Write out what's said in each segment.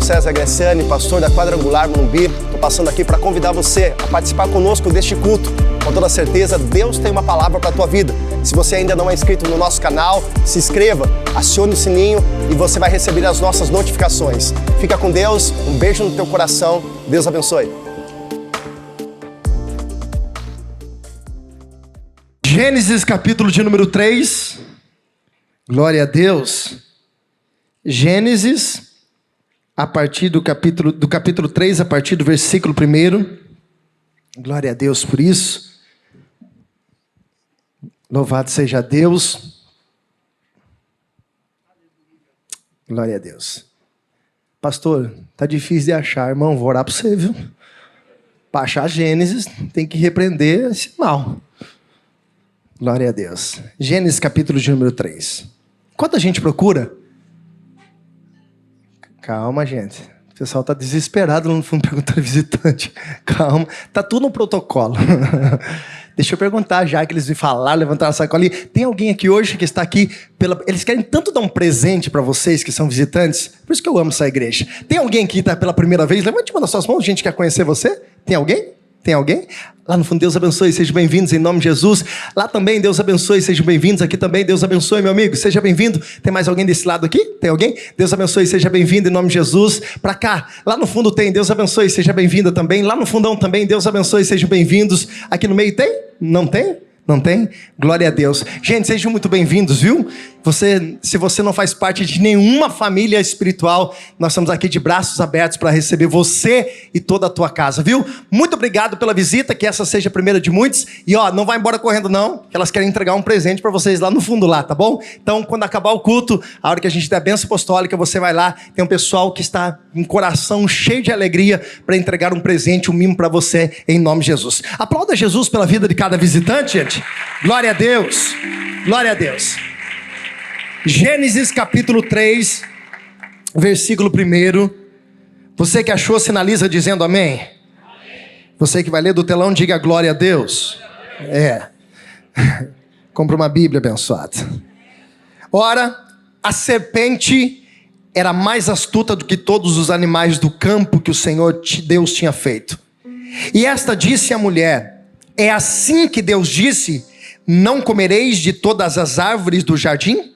César Gressiani, pastor da Quadrangular Morumbi. Estou passando aqui para convidar você a participar conosco deste culto. Com toda certeza, Deus tem uma palavra para a tua vida. Se você ainda não é inscrito no nosso canal, se inscreva, acione o sininho e você vai receber as nossas notificações. Fica com Deus, um beijo no teu coração, Deus abençoe. Gênesis capítulo de número 3, glória a Deus. Gênesis, a partir do capítulo 3, a partir do versículo 1. Glória a Deus por isso. Louvado seja Deus. Glória a Deus. Pastor, tá difícil de achar, irmão, vou orar para você, viu? Para achar Gênesis, tem que repreender esse mal. Glória a Deus. Gênesis capítulo de número 3. Enquanto a gente procura... Calma, gente. O pessoal está desesperado lá no fundo perguntando visitante. Calma. Tá tudo no protocolo. Deixa eu perguntar, já que eles me falaram, levantaram a sacolinha. Tem alguém aqui hoje que está aqui... Eles querem tanto dar um presente para vocês que são visitantes. Por isso que eu amo essa igreja. Tem alguém que está pela primeira vez? Levante uma das suas mãos. Gente quer conhecer você? Tem alguém? Tem alguém? Lá no fundo, Deus abençoe, sejam bem-vindos em nome de Jesus. Lá também, Deus abençoe, sejam bem-vindos. Aqui também, Deus abençoe, meu amigo, seja bem-vindo. Tem mais alguém desse lado aqui? Tem alguém? Deus abençoe, seja bem-vindo em nome de Jesus. Para cá, lá no fundo tem, Deus abençoe, seja bem-vinda também. Lá no fundão também, Deus abençoe, sejam bem-vindos. Aqui no meio tem? Não tem? Não tem? Glória a Deus. Gente, sejam muito bem-vindos, viu? Se você não faz parte de nenhuma família espiritual, nós estamos aqui de braços abertos para receber você e toda a tua casa, viu? Muito obrigado pela visita, que essa seja a primeira de muitos. E não vai embora correndo não, que elas querem entregar um presente para vocês lá no fundo lá, tá bom? Então, quando acabar o culto, a hora que a gente der a bênção apostólica, você vai lá, tem um pessoal que está em coração cheio de alegria para entregar um presente, um mimo para você, em nome de Jesus. Aplauda Jesus pela vida de cada visitante, gente. Glória a Deus. Glória a Deus. Gênesis capítulo 3, versículo 1. Você que achou, sinaliza dizendo amém. Amém. Você que vai ler do telão, diga glória a Deus. Compre uma Bíblia abençoada. Ora, a serpente era mais astuta do que todos os animais do campo que o Senhor Deus tinha feito. E esta disse à mulher: é assim que Deus disse: não comereis de todas as árvores do jardim?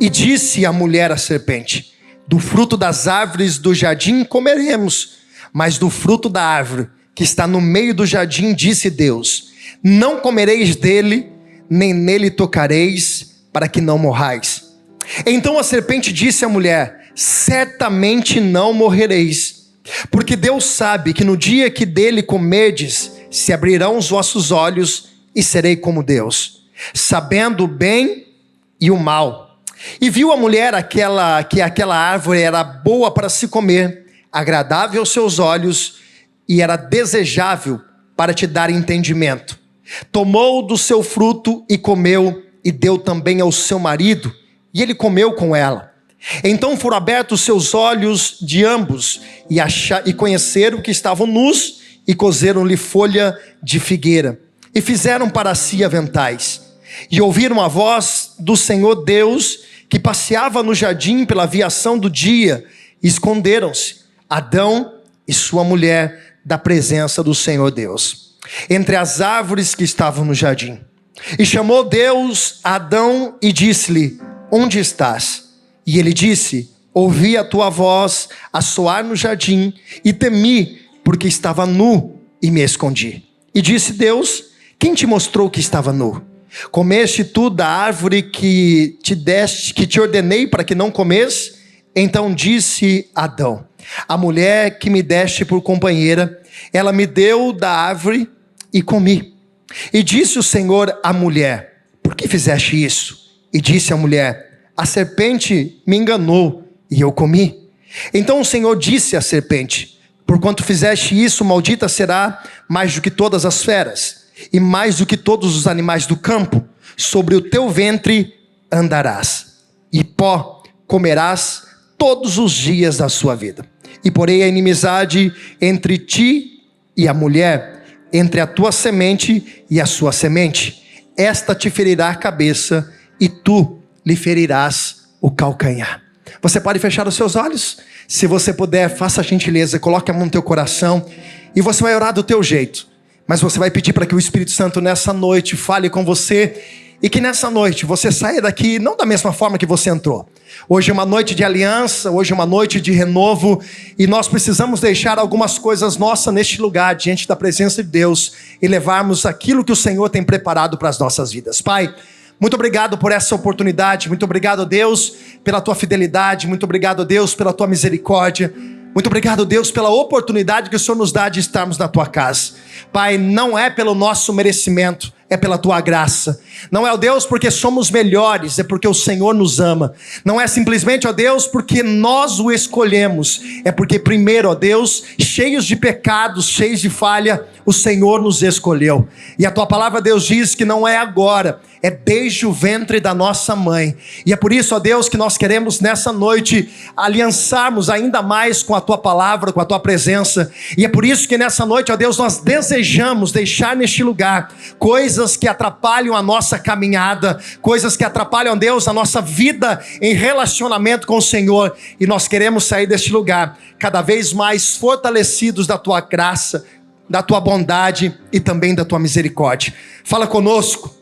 E disse a mulher à serpente: do fruto das árvores do jardim comeremos, mas do fruto da árvore que está no meio do jardim, disse Deus: não comereis dele, nem nele tocareis, para que não morrais. Então a serpente disse à mulher: certamente não morrereis, porque Deus sabe que no dia que dele comerdes, se abrirão os vossos olhos e serei como Deus, sabendo o bem e o mal. E viu a mulher que aquela árvore era boa para se comer, agradável aos seus olhos, e era desejável para te dar entendimento. Tomou do seu fruto e comeu, e deu também ao seu marido, e ele comeu com ela. Então foram abertos os seus olhos de ambos, e conheceram que estavam nus, e cozeram-lhe folha de figueira, e fizeram para si aventais. E ouviram a voz do Senhor Deus, que passeava no jardim pela viação do dia, e esconderam-se, Adão e sua mulher, da presença do Senhor Deus, entre as árvores que estavam no jardim. E chamou Deus a Adão e disse-lhe: onde estás? E ele disse: ouvi a tua voz a soar no jardim, e temi, porque estava nu, e me escondi. E disse Deus: quem te mostrou que estava nu? Comeste tu da árvore que te ordenei para que não comes? Então disse Adão: a mulher que me deste por companheira, ela me deu da árvore e comi. E disse o Senhor à mulher: por que fizeste isso? E disse a mulher: a serpente me enganou e eu comi. Então o Senhor disse à serpente: porquanto fizeste isso, maldita será mais do que todas as feras, e mais do que todos os animais do campo. Sobre o teu ventre andarás, e pó comerás todos os dias da sua vida. E porei a inimizade entre ti e a mulher, entre a tua semente e a sua semente. Esta te ferirá a cabeça, e tu lhe ferirás o calcanhar. Você pode fechar os seus olhos? Se você puder, faça a gentileza, coloque a mão no teu coração e você vai orar do teu jeito. Mas você vai pedir para que o Espírito Santo nessa noite fale com você e que nessa noite você saia daqui não da mesma forma que você entrou. Hoje é uma noite de aliança, hoje é uma noite de renovo e nós precisamos deixar algumas coisas nossas neste lugar, diante da presença de Deus e levarmos aquilo que o Senhor tem preparado para as nossas vidas. Pai, muito obrigado por essa oportunidade, muito obrigado, Deus, pela tua fidelidade, muito obrigado, Deus, pela tua misericórdia. Muito obrigado, Deus, pela oportunidade que o Senhor nos dá de estarmos na tua casa. Pai, não é pelo nosso merecimento, é pela tua graça. Não é, ó Deus, porque somos melhores, é porque o Senhor nos ama. Não é simplesmente, ó Deus, porque nós o escolhemos. É porque primeiro, ó Deus, cheios de pecados, cheios de falha, o Senhor nos escolheu. E a tua palavra, Deus, diz que não é agora, é desde o ventre da nossa mãe. E é por isso, ó Deus, que nós queremos nessa noite aliançarmos ainda mais com a tua palavra, com a tua presença. E é por isso que nessa noite, ó Deus, nós desejamos deixar neste lugar coisas que atrapalham a nossa caminhada, coisas que atrapalham, Deus, a nossa vida em relacionamento com o Senhor. E nós queremos sair deste lugar cada vez mais fortalecidos da tua graça, da tua bondade e também da tua misericórdia. Fala conosco.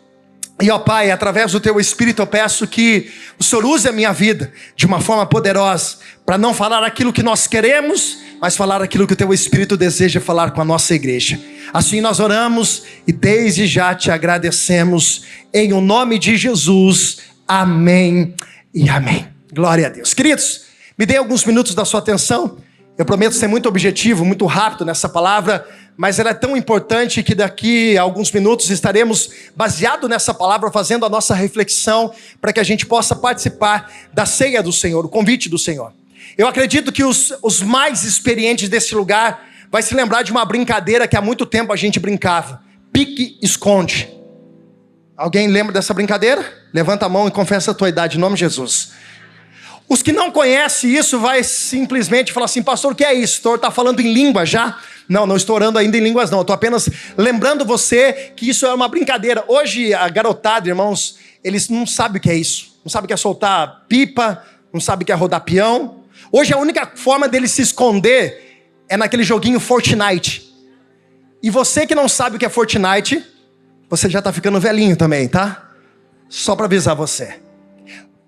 E ó Pai, através do teu Espírito eu peço que o Senhor use a minha vida de uma forma poderosa, para não falar aquilo que nós queremos, mas falar aquilo que o teu Espírito deseja falar com a nossa igreja. Assim nós oramos e desde já te agradecemos, em o nome de Jesus, amém e amém. Glória a Deus. Queridos, me dê alguns minutos da sua atenção. Eu prometo ser muito objetivo, muito rápido nessa palavra, mas ela é tão importante que daqui a alguns minutos estaremos, baseado nessa palavra, fazendo a nossa reflexão para que a gente possa participar da ceia do Senhor, o convite do Senhor. Eu acredito que os mais experientes desse lugar vai se lembrar de uma brincadeira que há muito tempo a gente brincava. Pique-esconde. Alguém lembra dessa brincadeira? Levanta a mão e confessa a tua idade, em nome de Jesus. Os que não conhecem isso vai simplesmente falar assim: pastor, o que é isso? O senhor está falando em língua já? Não estou orando ainda em línguas não. Estou apenas lembrando você que isso é uma brincadeira. Hoje a garotada, irmãos, eles não sabem o que é isso. Não sabem o que é soltar pipa, não sabem o que é rodar peão. Hoje a única forma deles se esconder é naquele joguinho Fortnite. E você que não sabe o que é Fortnite, você já está ficando velhinho também, tá? Só para avisar você.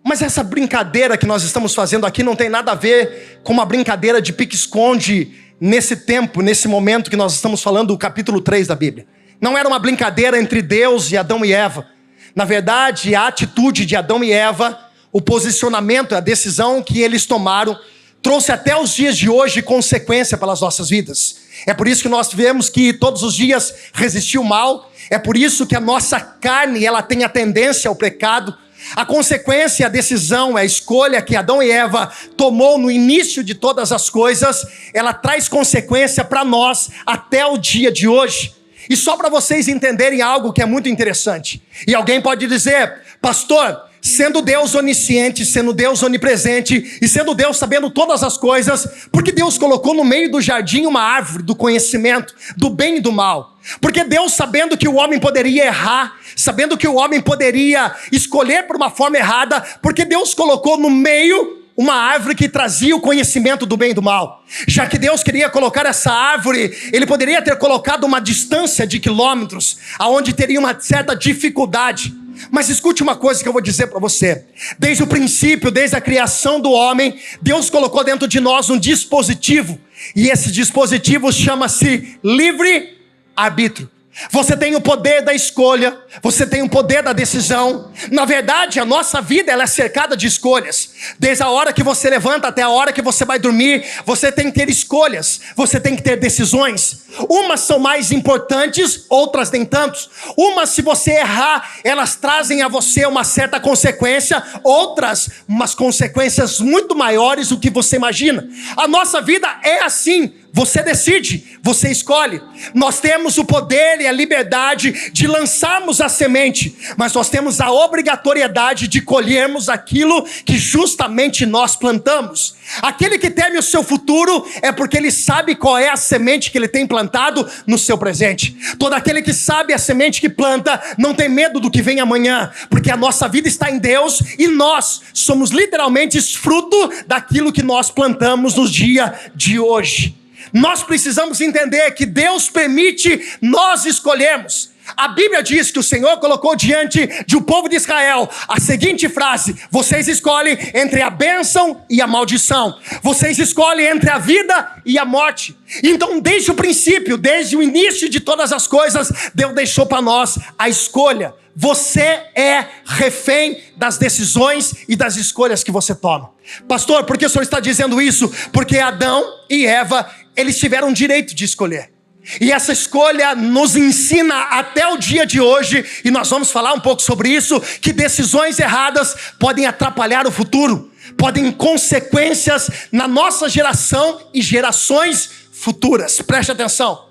Mas essa brincadeira que nós estamos fazendo aqui não tem nada a ver com uma brincadeira de pique-esconde nesse tempo, nesse momento que nós estamos falando do capítulo 3 da Bíblia. Não era uma brincadeira entre Deus e Adão e Eva. Na verdade, a atitude de Adão e Eva, o posicionamento, a decisão que eles tomaram, trouxe até os dias de hoje consequência pelas nossas vidas. É por isso que nós vemos que todos os dias resistir o mal. É por isso que a nossa carne, ela tem a tendência ao pecado. A consequência, a decisão, a escolha que Adão e Eva tomou no início de todas as coisas, ela traz consequência para nós até o dia de hoje. E só para vocês entenderem algo que é muito interessante. E alguém pode dizer: pastor, sendo Deus onisciente, sendo Deus onipresente e sendo Deus sabendo todas as coisas, porque Deus colocou no meio do jardim uma árvore do conhecimento, do bem e do mal? Porque Deus, sabendo que o homem poderia errar, sabendo que o homem poderia escolher por uma forma errada, porque Deus colocou no meio uma árvore que trazia o conhecimento do bem e do mal. Já que Deus queria colocar essa árvore, Ele poderia ter colocado uma distância de quilômetros, aonde teria uma certa dificuldade. Mas escute uma coisa que eu vou dizer para você. Desde o princípio, desde a criação do homem, Deus colocou dentro de nós um dispositivo. E esse dispositivo chama-se livre-arbítrio. Você tem o poder da escolha, você tem o poder da decisão. Na verdade, a nossa vida ela é cercada de escolhas. Desde a hora que você levanta até a hora que você vai dormir, você tem que ter escolhas, você tem que ter decisões. Umas são mais importantes, outras nem tanto. Umas, se você errar, elas trazem a você uma certa consequência, outras, umas consequências muito maiores do que você imagina. A nossa vida é assim. Você decide, você escolhe. Nós temos o poder e a liberdade de lançarmos a semente, mas nós temos a obrigatoriedade de colhermos aquilo que justamente nós plantamos. Aquele que teme o seu futuro é porque ele sabe qual é a semente que ele tem plantado no seu presente. Todo aquele que sabe a semente que planta não tem medo do que vem amanhã, porque a nossa vida está em Deus e nós somos literalmente fruto daquilo que nós plantamos no dia de hoje. Nós precisamos entender que Deus permite nós escolhermos. A Bíblia diz que o Senhor colocou diante de o povo de Israel a seguinte frase: vocês escolhem entre a bênção e a maldição. Vocês escolhem entre a vida e a morte. Então, desde o princípio, desde o início de todas as coisas, Deus deixou para nós a escolha. Você é refém das decisões e das escolhas que você toma. Pastor, por que o senhor está dizendo isso? Porque Adão e Eva, eles tiveram direito de escolher. E essa escolha nos ensina até o dia de hoje, e nós vamos falar um pouco sobre isso, que decisões erradas podem atrapalhar o futuro, podem ter consequências na nossa geração e gerações futuras. Preste atenção.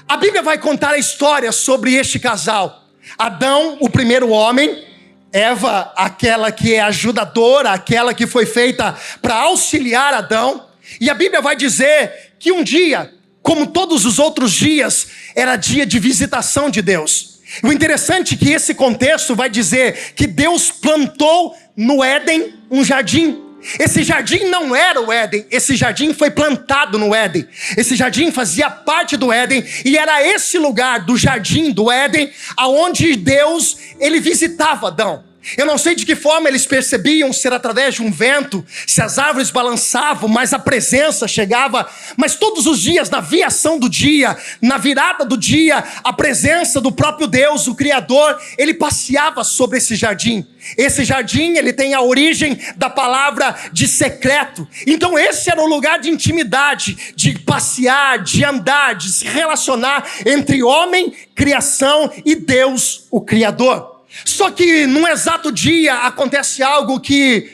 A Bíblia vai contar a história sobre este casal. Adão, o primeiro homem, Eva, aquela que é ajudadora, aquela que foi feita para auxiliar Adão. E a Bíblia vai dizer que um dia, como todos os outros dias, era dia de visitação de Deus. O interessante é que esse contexto vai dizer que Deus plantou no Éden um jardim. Esse jardim não era o Éden, esse jardim foi plantado no Éden. Esse jardim fazia parte do Éden e era esse lugar do jardim do Éden aonde Deus, ele visitava Adão. Eu não sei de que forma eles percebiam, se era através de um vento, se as árvores balançavam, mas a presença chegava. Mas todos os dias, na viação do dia, na virada do dia, a presença do próprio Deus, o Criador, ele passeava sobre esse jardim. Esse jardim, ele tem a origem da palavra de secreto. Então esse era o lugar de intimidade, de passear, de andar, de se relacionar entre homem, criação e Deus, o Criador. Só que num exato dia acontece algo que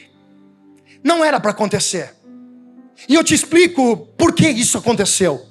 não era para acontecer. E eu te explico por que isso aconteceu.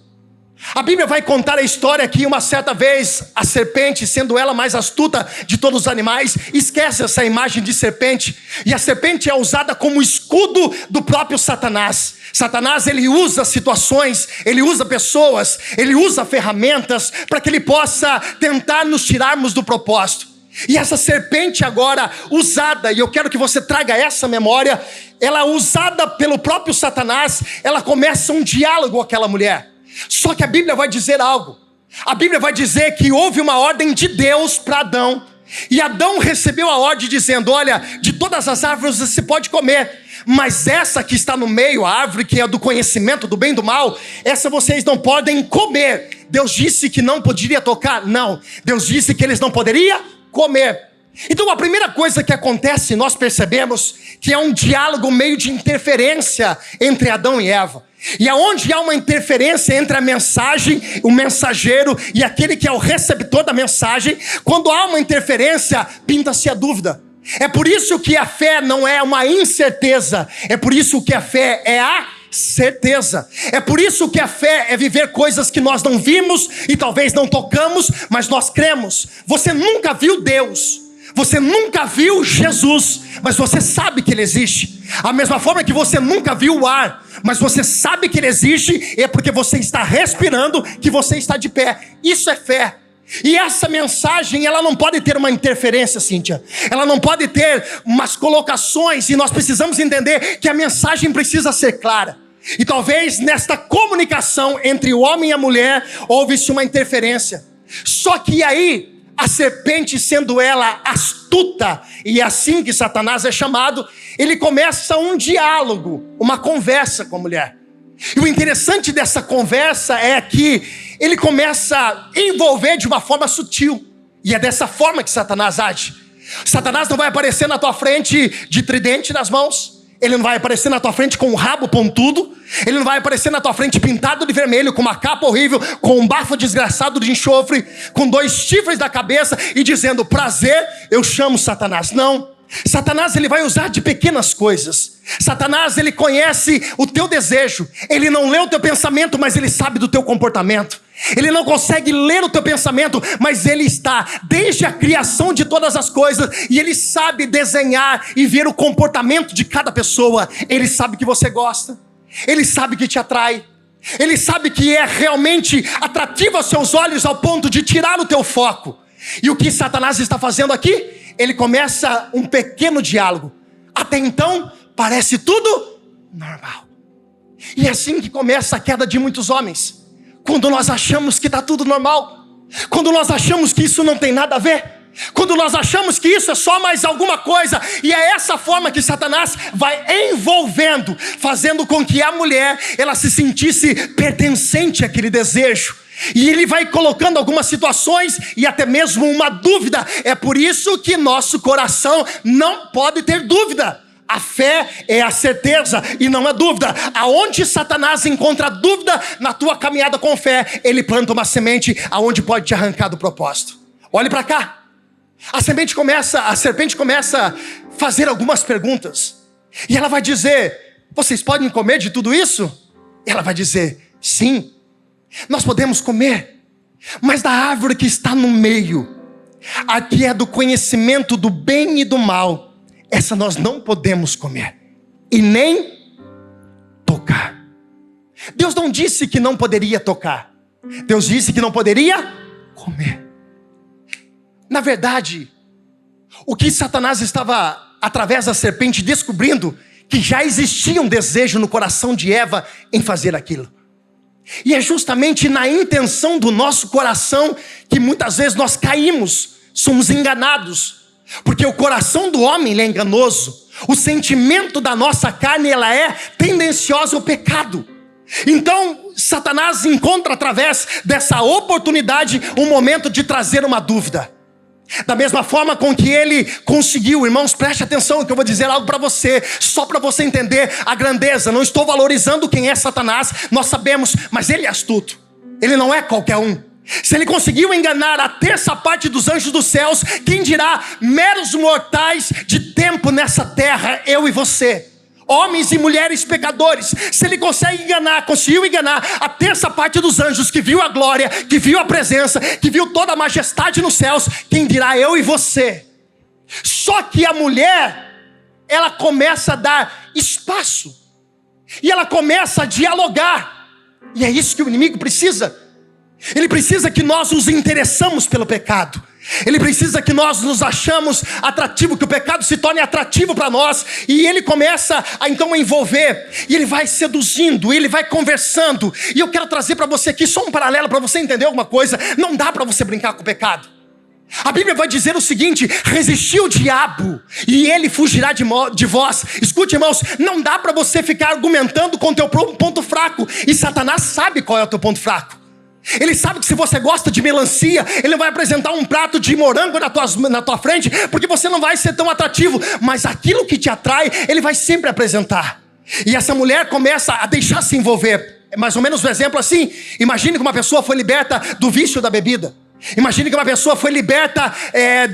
A Bíblia vai contar a história que uma certa vez a serpente, sendo ela mais astuta de todos os animais, esquece essa imagem de serpente. E a serpente é usada como escudo do próprio Satanás. Satanás, ele usa situações, ele usa pessoas, ele usa ferramentas para que ele possa tentar nos tirarmos do propósito. E essa serpente agora usada, e eu quero que você traga essa memória, ela usada pelo próprio Satanás, ela começa um diálogo com aquela mulher. Só que a Bíblia vai dizer algo. A Bíblia vai dizer que houve uma ordem de Deus para Adão. E Adão recebeu a ordem dizendo: olha, de todas as árvores você pode comer, mas essa que está no meio, a árvore que é do conhecimento do bem e do mal, essa vocês não podem comer. Deus disse que não poderia tocar? Não. Deus disse que eles não poderiam comer. Então a primeira coisa que acontece, nós percebemos que é um diálogo meio de interferência entre Adão e Eva. E aonde há uma interferência entre a mensagem, o mensageiro e aquele que é o receptor da mensagem, quando há uma interferência, pinta-se a dúvida. É por isso que a fé não é uma incerteza, é por isso que a fé é a certeza. É por isso que a fé é viver coisas que nós não vimos e talvez não tocamos, mas nós cremos. Você nunca viu Deus, você nunca viu Jesus, mas você sabe que Ele existe. A mesma forma que você nunca viu o ar, mas você sabe que Ele existe, é porque você está respirando, que você está de pé. Isso é fé. E essa mensagem, ela não pode ter uma interferência, Cíntia. Ela não pode ter umas colocações, e nós precisamos entender que a mensagem precisa ser clara. E talvez nesta comunicação entre o homem e a mulher, houve-se uma interferência. Só que aí, a serpente, sendo ela astuta, e é assim que Satanás é chamado, ele começa um diálogo, uma conversa com a mulher. E o interessante dessa conversa é que ele começa a envolver de uma forma sutil. E é dessa forma que Satanás age. Satanás não vai aparecer na tua frente de tridente nas mãos. Ele não vai aparecer na tua frente com um rabo pontudo. Ele não vai aparecer na tua frente pintado de vermelho, com uma capa horrível, com um bafo desgraçado de enxofre, com 2 chifres da cabeça e dizendo: prazer, eu chamo Satanás. Não. Satanás, ele vai usar de pequenas coisas. Satanás, ele conhece o teu desejo. Ele não lê o teu pensamento, mas ele sabe do teu comportamento. Ele não consegue ler o teu pensamento, mas ele está desde a criação de todas as coisas, e ele sabe desenhar e ver o comportamento de cada pessoa. Ele sabe que você gosta, ele sabe que te atrai, ele sabe que é realmente atrativo aos seus olhos ao ponto de tirar o teu foco. E o que Satanás está fazendo aqui? Ele começa um pequeno diálogo. Até então, parece tudo normal. E é assim que começa a queda de muitos homens. Quando nós achamos que está tudo normal. Quando nós achamos que isso não tem nada a ver. Quando nós achamos que isso é só mais alguma coisa. E é essa forma que Satanás vai envolvendo, fazendo com que a mulher, ela se sentisse pertencente àquele desejo. E ele vai colocando algumas situações e até mesmo uma dúvida. É por isso que nosso coração não pode ter dúvida. A fé é a certeza e não a dúvida. Aonde Satanás encontra dúvida na tua caminhada com fé, ele planta uma semente aonde pode te arrancar do propósito. Olhe para cá. A serpente começa a fazer algumas perguntas. E ela vai dizer: vocês podem comer de tudo isso? Ela vai dizer: sim, nós podemos comer, mas da árvore que está no meio, a que é do conhecimento do bem e do mal, essa nós não podemos comer, e nem tocar. Deus não disse que não poderia tocar. Deus disse que não poderia comer. Na verdade, o que Satanás estava, através da serpente, descobrindo, que já existia um desejo no coração de Eva em fazer aquilo. E é justamente na intenção do nosso coração que muitas vezes nós caímos, somos enganados. Porque o coração do homem, ele é enganoso. O sentimento da nossa carne, ela é tendenciosa ao pecado. Então, Satanás encontra através dessa oportunidade um momento de trazer uma dúvida. Da mesma forma com que ele conseguiu, irmãos, preste atenção que eu vou dizer algo para você, só para você entender a grandeza. Não estou valorizando quem é Satanás, nós sabemos, mas ele é astuto. Ele não é qualquer um. Se ele conseguiu enganar a terça parte dos anjos dos céus, quem dirá meros mortais de tempo nessa terra, eu e você, homens e mulheres pecadores. Se ele conseguiu enganar a terça parte dos anjos que viu a glória, que viu a presença, que viu toda a majestade nos céus, quem dirá eu e você? Só que a mulher, ela começa a dar espaço, e ela começa a dialogar, e é isso que o inimigo precisa. Ele precisa que nós nos interessamos pelo pecado. Ele precisa que nós nos achamos atrativo, que o pecado se torne atrativo para nós. E ele começa a então envolver, e ele vai seduzindo, ele vai conversando. E eu quero trazer para você aqui só um paralelo para você entender alguma coisa. Não dá para você brincar com o pecado. A Bíblia vai dizer o seguinte: resistir o diabo e ele fugirá de vós. Escute, irmãos, não dá para você ficar argumentando com o teu ponto fraco. E Satanás sabe qual é o teu ponto fraco. Ele sabe que se você gosta de melancia, ele vai apresentar um prato de morango na tua frente, porque você não vai ser tão atrativo. Mas aquilo que te atrai, ele vai sempre apresentar. E essa mulher começa a deixar se envolver. É mais ou menos um exemplo assim. Imagine que uma pessoa foi liberta do vício da bebida. Imagine que uma pessoa foi liberta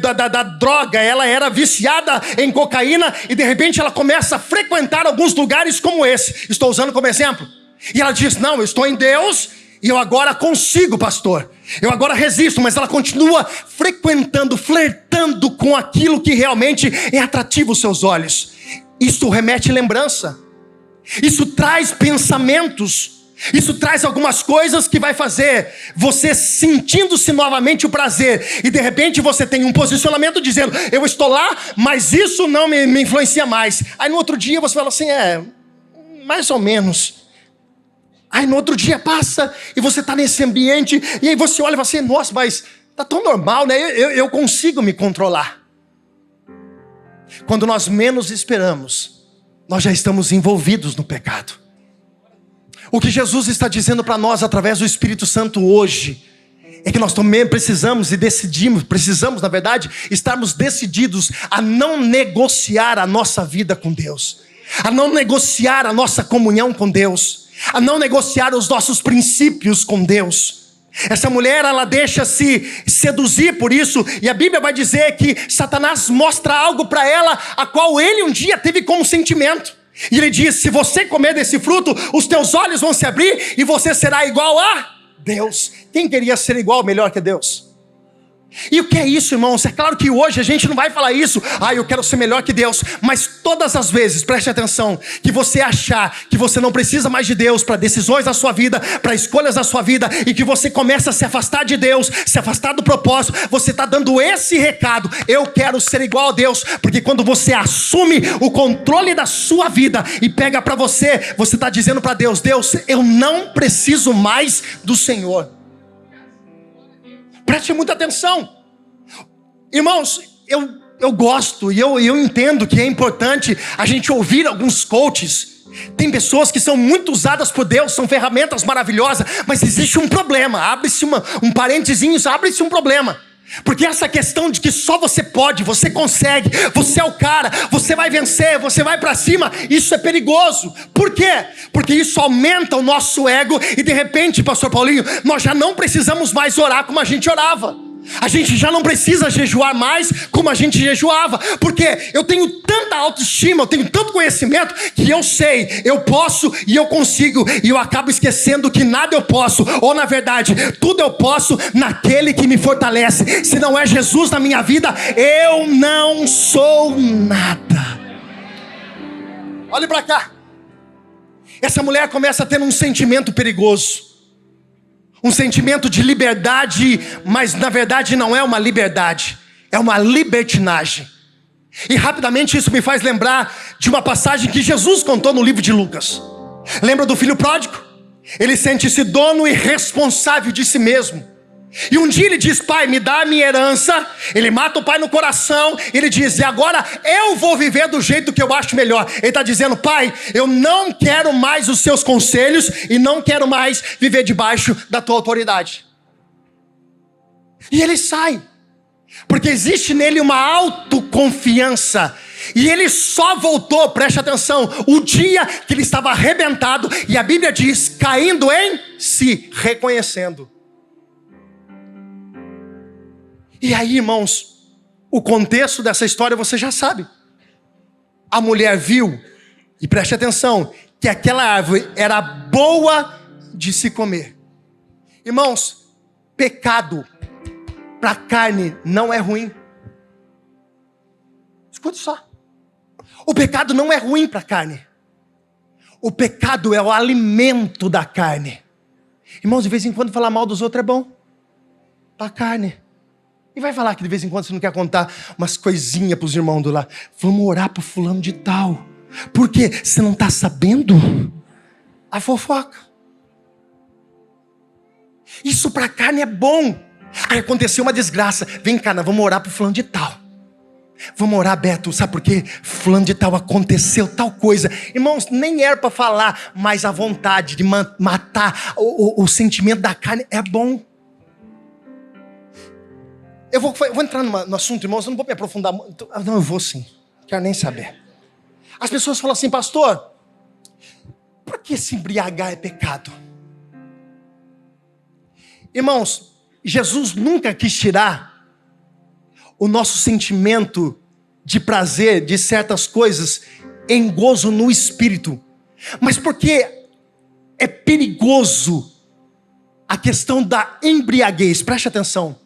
da droga. Ela era viciada em cocaína e de repente ela começa a frequentar alguns lugares como esse. Estou usando como exemplo. E ela diz: não, eu estou em Deus e eu agora consigo, pastor. Eu agora resisto, mas ela continua frequentando, flertando com aquilo que realmente é atrativo aos seus olhos. Isso remete lembrança. Isso traz pensamentos. Isso traz algumas coisas que vai fazer você sentindo-se novamente o prazer. E de repente você tem um posicionamento dizendo: eu estou lá, mas isso não me influencia mais. Aí no outro dia você fala assim: mais ou menos. Aí no outro dia passa e você está nesse ambiente, e aí você olha e fala assim: nossa, mas está tão normal, né? Eu consigo me controlar. Quando nós menos esperamos, nós já estamos envolvidos no pecado. O que Jesus está dizendo para nós através do Espírito Santo hoje é que nós também precisamos na verdade, estarmos decididos a não negociar a nossa vida com Deus, a não negociar a nossa comunhão com Deus, a não negociar os nossos princípios com Deus. Essa mulher, ela deixa se seduzir por isso, e a Bíblia vai dizer que Satanás mostra algo para ela, a qual ele um dia teve como sentimento. E ele diz: se você comer desse fruto, os teus olhos vão se abrir e você será igual a Deus. Quem queria ser igual, melhor que Deus? E o que é isso, irmãos? É claro que hoje a gente não vai falar isso, eu quero ser melhor que Deus. Mas todas as vezes, preste atenção, que você achar que você não precisa mais de Deus para decisões da sua vida, para escolhas da sua vida, e que você começa a se afastar de Deus, se afastar do propósito, você está dando esse recado: eu quero ser igual a Deus. Porque quando você assume o controle da sua vida e pega para você, você está dizendo para Deus: Deus, eu não preciso mais do Senhor. Preste muita atenção. Irmãos, eu gosto e eu entendo que é importante a gente ouvir alguns coaches. Tem pessoas que são muito usadas por Deus, são ferramentas maravilhosas, mas existe um problema. Abre-se um parentezinho, abre-se um problema. Porque essa questão de que só você pode, você consegue, você é o cara, você vai vencer, você vai para cima, isso é perigoso. Por quê? Porque isso aumenta o nosso ego e de repente, pastor Paulinho, nós já não precisamos mais orar como a gente orava. A gente já não precisa jejuar mais como a gente jejuava. Porque eu tenho tanta autoestima, eu tenho tanto conhecimento, que eu sei, eu posso e eu consigo. E eu acabo esquecendo que nada eu posso, ou na verdade, tudo eu posso naquele que me fortalece. Se não é Jesus na minha vida, eu não sou nada. Olhe para cá. Essa mulher começa a ter um sentimento perigoso, um sentimento de liberdade, mas na verdade não é uma liberdade, é uma libertinagem. E rapidamente isso me faz lembrar de uma passagem que Jesus contou no livro de Lucas. Lembra do filho pródigo? Ele sente-se dono e responsável de si mesmo. E um dia ele diz: pai, me dá a minha herança. Ele mata o pai no coração. Ele diz: e agora eu vou viver do jeito que eu acho melhor. Ele está dizendo: pai, eu não quero mais os seus conselhos e não quero mais viver debaixo da tua autoridade. E ele sai, porque existe nele uma autoconfiança. E ele só voltou, preste atenção, o dia que ele estava arrebentado. E a Bíblia diz: caindo em si, reconhecendo. E aí, irmãos, o contexto dessa história você já sabe. A mulher viu, e preste atenção, que aquela árvore era boa de se comer. Irmãos, pecado para a carne não é ruim. Escute só. O pecado não é ruim para a carne. O pecado é o alimento da carne. Irmãos, de vez em quando falar mal dos outros é bom para a carne. E vai falar que de vez em quando você não quer contar umas coisinhas para os irmãos do lá. Vamos orar para fulano de tal. Por quê? Você não está sabendo a fofoca. Isso para a carne é bom. Aí aconteceu uma desgraça. Vem cá, nós vamos orar para fulano de tal. Vamos orar, Beto, sabe por quê? Fulano de tal, aconteceu tal coisa. Irmãos, nem era para falar, mas a vontade de matar o sentimento da carne é bom. Eu vou entrar no assunto, irmãos, eu não vou me aprofundar muito. Não, eu vou sim, quero nem saber. As pessoas falam assim: pastor, por que se embriagar é pecado? Irmãos, Jesus nunca quis tirar o nosso sentimento de prazer de certas coisas em gozo no espírito. Mas porque é perigoso a questão da embriaguez, preste atenção.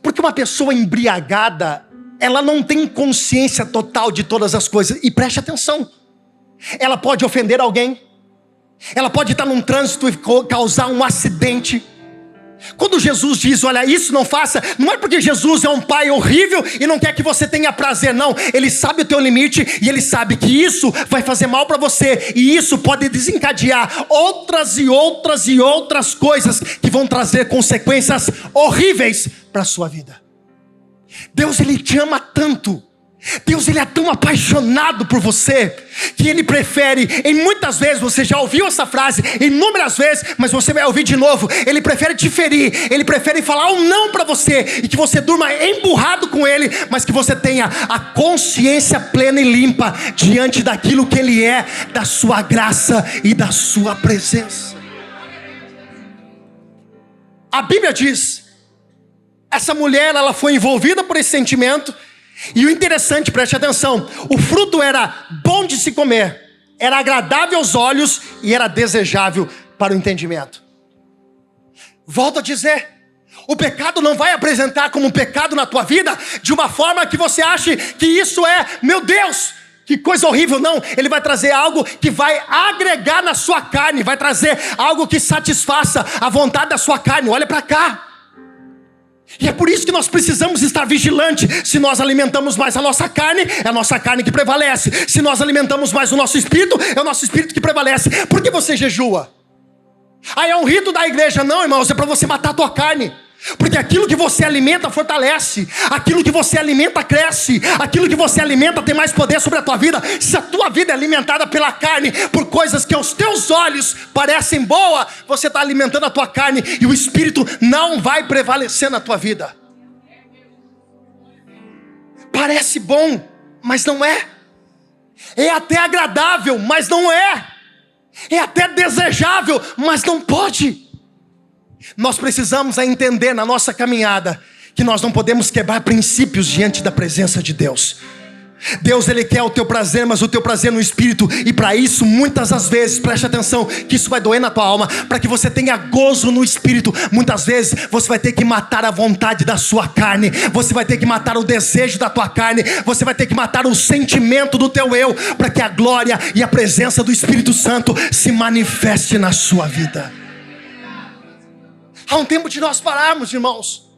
Porque uma pessoa embriagada, ela não tem consciência total de todas as coisas. E preste atenção, ela pode ofender alguém, ela pode estar num trânsito e causar um acidente. Quando Jesus diz: olha, isso não faça, não é porque Jesus é um pai horrível e não quer que você tenha prazer, não. Ele sabe o teu limite e ele sabe que isso vai fazer mal para você. E isso pode desencadear outras e outras e outras coisas que vão trazer consequências horríveis para a sua vida. Deus, Ele te ama tanto. Deus, Ele é tão apaixonado por você, que Ele prefere, em muitas vezes, você já ouviu essa frase inúmeras vezes, mas você vai ouvir de novo. Ele prefere te ferir, Ele prefere falar um não para você, e que você durma emburrado com Ele, mas que você tenha a consciência plena e limpa diante daquilo que Ele é, da sua graça e da sua presença. A Bíblia diz, essa mulher, ela foi envolvida por esse sentimento, e o interessante, preste atenção, o fruto era bom de se comer, era agradável aos olhos e era desejável para o entendimento. Volto a dizer, o pecado não vai apresentar como um pecado na tua vida de uma forma que você ache que isso é, meu Deus, que coisa horrível. Não, ele vai trazer algo que vai agregar na sua carne, vai trazer algo que satisfaça a vontade da sua carne. Olha para cá. E é por isso que nós precisamos estar vigilantes. Se nós alimentamos mais a nossa carne, é a nossa carne que prevalece. Se nós alimentamos mais o nosso espírito, é o nosso espírito que prevalece. Por que você jejua? É um rito da igreja. Não, irmãos, é para você matar a tua carne. Porque aquilo que você alimenta fortalece, aquilo que você alimenta cresce, aquilo que você alimenta tem mais poder sobre a tua vida. Se a tua vida é alimentada pela carne, por coisas que aos teus olhos parecem boas, você está alimentando a tua carne e o espírito não vai prevalecer na tua vida. Parece bom, mas não é. É até agradável, mas não é. É até desejável, mas não pode. Nós precisamos entender na nossa caminhada que nós não podemos quebrar princípios diante da presença de Deus. Deus, Ele quer o teu prazer, mas o teu prazer no Espírito. E para isso, muitas das vezes, preste atenção, que isso vai doer na tua alma. Para que você tenha gozo no Espírito, muitas vezes você vai ter que matar a vontade da sua carne. Você vai ter que matar o desejo da tua carne. Você vai ter que matar o sentimento do teu eu, para que a glória e a presença do Espírito Santo se manifeste na sua vida. Há um tempo de nós pararmos, irmãos.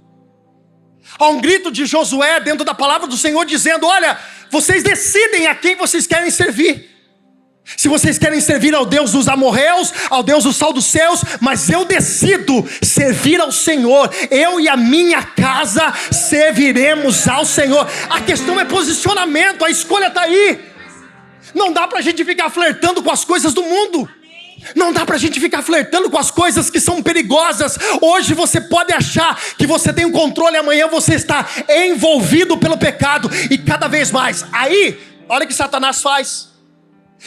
Há um grito de Josué dentro da palavra do Senhor dizendo: olha, vocês decidem a quem vocês querem servir. Se vocês querem servir ao Deus dos amorreus, ao Deus do sal dos céus, mas eu decido servir ao Senhor. Eu e a minha casa serviremos ao Senhor. A questão é posicionamento, a escolha está aí. Não dá para a gente ficar flertando com as coisas do mundo. Não dá pra gente ficar flertando com as coisas que são perigosas. Hoje você pode achar que você tem o controle, amanhã você está envolvido pelo pecado. E cada vez mais. Aí, olha o que Satanás faz.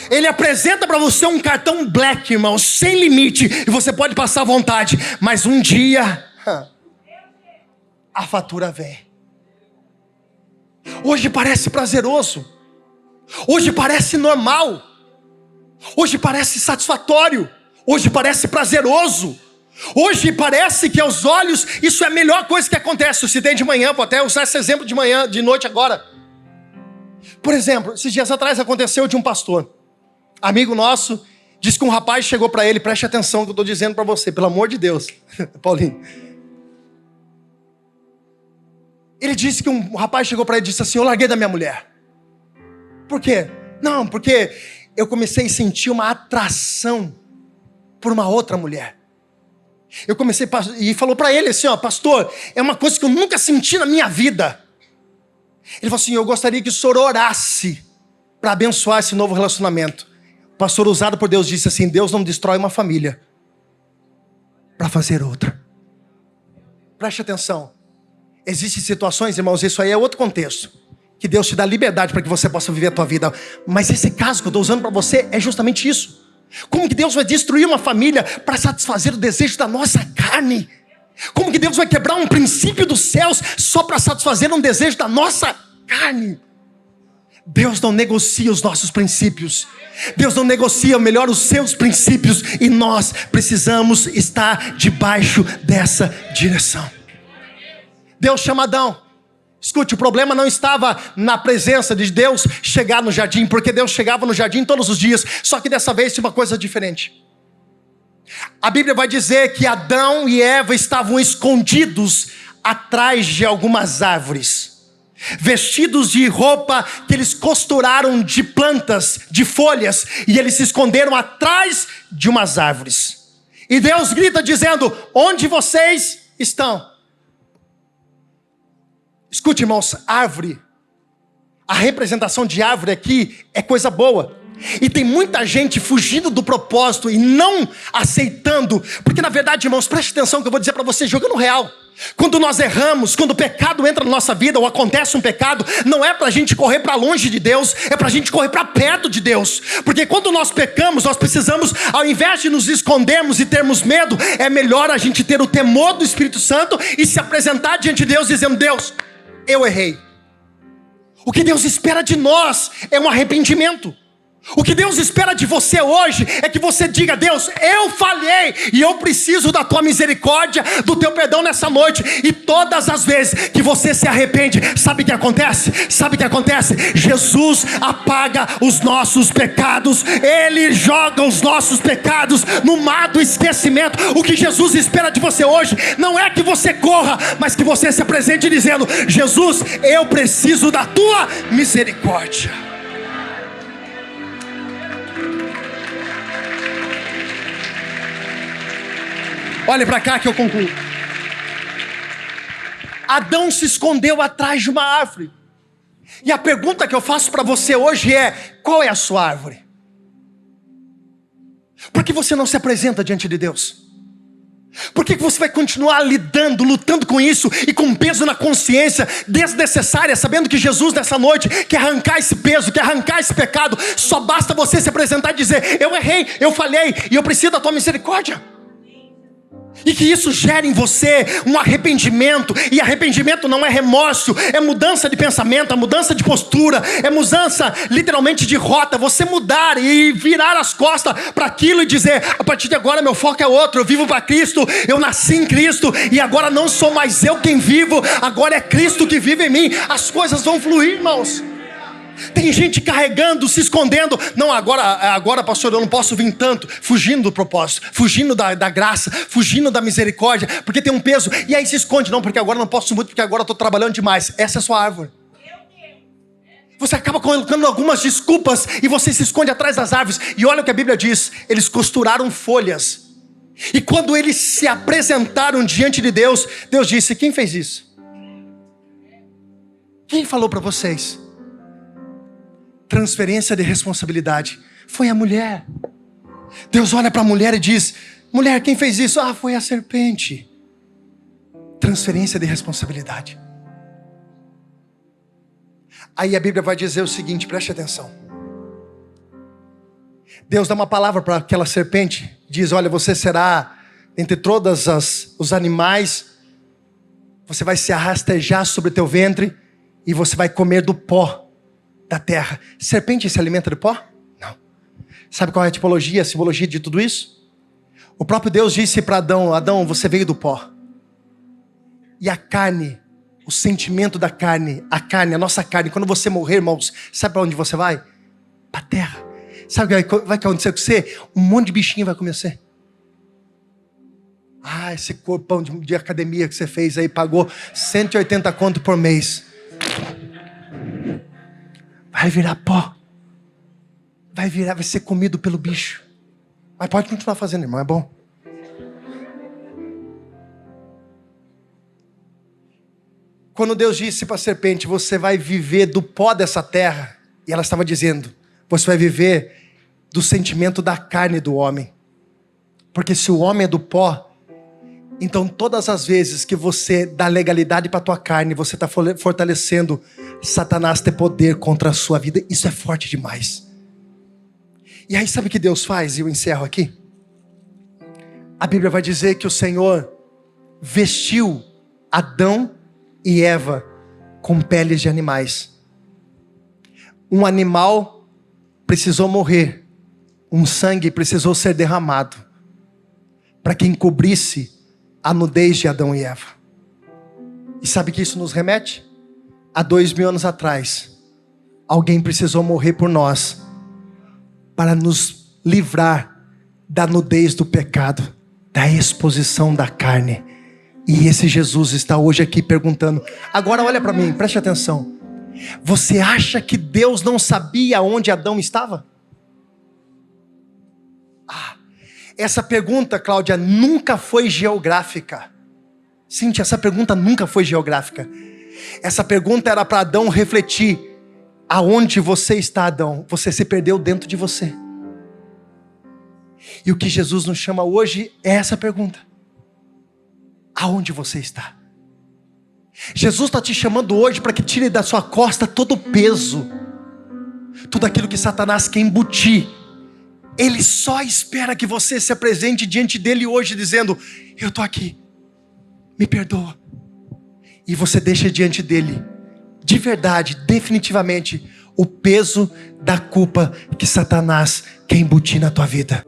Ele apresenta para você um cartão black, irmão, sem limite. E você pode passar à vontade. Mas um dia, a fatura vem. Hoje parece prazeroso. Hoje parece normal. Hoje parece satisfatório. Hoje parece prazeroso. Hoje parece que aos olhos isso é a melhor coisa que acontece. Eu citei de manhã, vou até usar esse exemplo de manhã, de noite agora. Por exemplo, esses dias atrás aconteceu de um pastor, amigo nosso, disse que um rapaz chegou para ele, preste atenção no que eu estou dizendo para você, pelo amor de Deus, Paulinho. Ele disse que um rapaz chegou para ele e disse assim: eu larguei da minha mulher. Por quê? Não, porque eu comecei a sentir uma atração por uma outra mulher. Eu comecei e falou para ele assim: ó, pastor, é uma coisa que eu nunca senti na minha vida. Ele falou assim: eu gostaria que o senhor orasse para abençoar esse novo relacionamento. O pastor usado por Deus disse assim: Deus não destrói uma família para fazer outra. Preste atenção. Existem situações, irmãos, isso aí é outro contexto, que Deus te dá liberdade para que você possa viver a tua vida. Mas esse caso que eu estou usando para você é justamente isso. Como que Deus vai destruir uma família para satisfazer o desejo da nossa carne? Como que Deus vai quebrar um princípio dos céus só para satisfazer um desejo da nossa carne? Deus não negocia os nossos princípios. Deus não negocia, melhor, os seus princípios. E nós precisamos estar debaixo dessa direção. Deus chama Adão. Escute, o problema não estava na presença de Deus chegar no jardim, porque Deus chegava no jardim todos os dias, só que dessa vez tinha uma coisa diferente. A Bíblia vai dizer que Adão e Eva estavam escondidos atrás de algumas árvores, vestidos de roupa que eles costuraram de plantas, de folhas, e eles se esconderam atrás de umas árvores. E Deus grita dizendo: onde vocês estão? Escute, irmãos, árvore, a representação de árvore aqui é coisa boa. E tem muita gente fugindo do propósito e não aceitando. Porque na verdade, irmãos, preste atenção que eu vou dizer para você, jogando real. Quando nós erramos, quando o pecado entra na nossa vida, ou acontece um pecado, não é para a gente correr para longe de Deus, é para a gente correr para perto de Deus. Porque quando nós pecamos, nós precisamos, ao invés de nos escondermos e termos medo, é melhor a gente ter o temor do Espírito Santo e se apresentar diante de Deus dizendo: Deus, eu errei. O que Deus espera de nós é um arrependimento. O que Deus espera de você hoje é que você diga: Deus, eu falhei e eu preciso da tua misericórdia, do teu perdão nessa noite. E todas as vezes que você se arrepende, sabe o que acontece? Sabe o que acontece? Jesus apaga os nossos pecados, Ele joga os nossos pecados no mar do esquecimento. O que Jesus espera de você hoje não é que você corra, mas que você se apresente dizendo: Jesus, eu preciso da tua misericórdia. Olhe para cá que eu concluo. Adão se escondeu atrás de uma árvore. E a pergunta que eu faço para você hoje é: qual é a sua árvore? Por que você não se apresenta diante de Deus? Por que você vai continuar lutando com isso e com um peso na consciência desnecessária, sabendo que Jesus nessa noite quer arrancar esse peso, quer arrancar esse pecado? Só basta você se apresentar e dizer: eu errei, eu falhei e eu preciso da tua misericórdia. E que isso gere em você um arrependimento. E arrependimento não é remorso, é mudança de pensamento, é mudança de postura, é mudança literalmente de rota. Você mudar e virar as costas para aquilo e dizer: a partir de agora meu foco é outro, eu vivo para Cristo, eu nasci em Cristo e agora não sou mais eu quem vivo, agora é Cristo que vive em mim. As coisas vão fluir, irmãos. Tem gente carregando, se escondendo. Não, agora pastor, eu não posso vir tanto. Fugindo do propósito, fugindo da graça, fugindo da misericórdia, porque tem um peso. E aí se esconde: não, porque agora não posso muito, porque agora eu estou trabalhando demais. Essa é a sua árvore. Você acaba colocando algumas desculpas e você se esconde atrás das árvores. E olha o que a Bíblia diz: eles costuraram folhas. E quando eles se apresentaram diante de Deus, Deus disse: quem fez isso? Quem falou para vocês? Transferência de responsabilidade. Foi a mulher. Deus olha para a mulher e diz: mulher, quem fez isso? Ah, foi a serpente. Transferência de responsabilidade. Aí a Bíblia vai dizer o seguinte, preste atenção. Deus dá uma palavra para aquela serpente. Diz: olha, você será entre todos os animais, você vai se arrastejar sobre o teu ventre e você vai comer do pó da terra. Serpente se alimenta de pó? Não. Sabe qual é a tipologia, a simbologia de tudo isso? O próprio Deus disse para Adão: Adão, você veio do pó. E a carne, o sentimento da carne, a nossa carne, quando você morrer, irmãos, sabe para onde você vai? Para a terra. Sabe o que vai acontecer com você? Um monte de bichinho vai comer você. Ah, esse corpão de academia que você fez aí, pagou 180 conto por mês. Vai virar pó. Vai ser comido pelo bicho. Mas pode continuar fazendo, irmão, é bom. Quando Deus disse para a serpente: você vai viver do pó dessa terra. E ela estava dizendo: você vai viver do sentimento da carne do homem. Porque se o homem é do pó, então todas as vezes que você dá legalidade para a tua carne, você está fortalecendo Satanás ter poder contra a sua vida. Isso é forte demais. E aí sabe o que Deus faz? E eu encerro aqui. A Bíblia vai dizer que o Senhor vestiu Adão e Eva com peles de animais. Um animal precisou morrer, um sangue precisou ser derramado para que encobrisse a nudez de Adão e Eva. E sabe que isso nos remete? Há 2000 anos atrás, alguém precisou morrer por nós para nos livrar da nudez do pecado, da exposição da carne. E esse Jesus está hoje aqui perguntando. Agora olha para mim, preste atenção. Você acha que Deus não sabia onde Adão estava? Essa pergunta, Cláudia, nunca foi geográfica. Cíntia, essa pergunta nunca foi geográfica. Essa pergunta era para Adão refletir. Aonde você está, Adão? Você se perdeu dentro de você. E o que Jesus nos chama hoje é essa pergunta. Aonde você está? Jesus está te chamando hoje para que tire da sua costa todo o peso, tudo aquilo que Satanás quer embutir. Ele só espera que você se apresente diante dele hoje dizendo: eu estou aqui, me perdoa. E você deixa diante dele, de verdade, definitivamente, o peso da culpa que Satanás quer embutir na tua vida.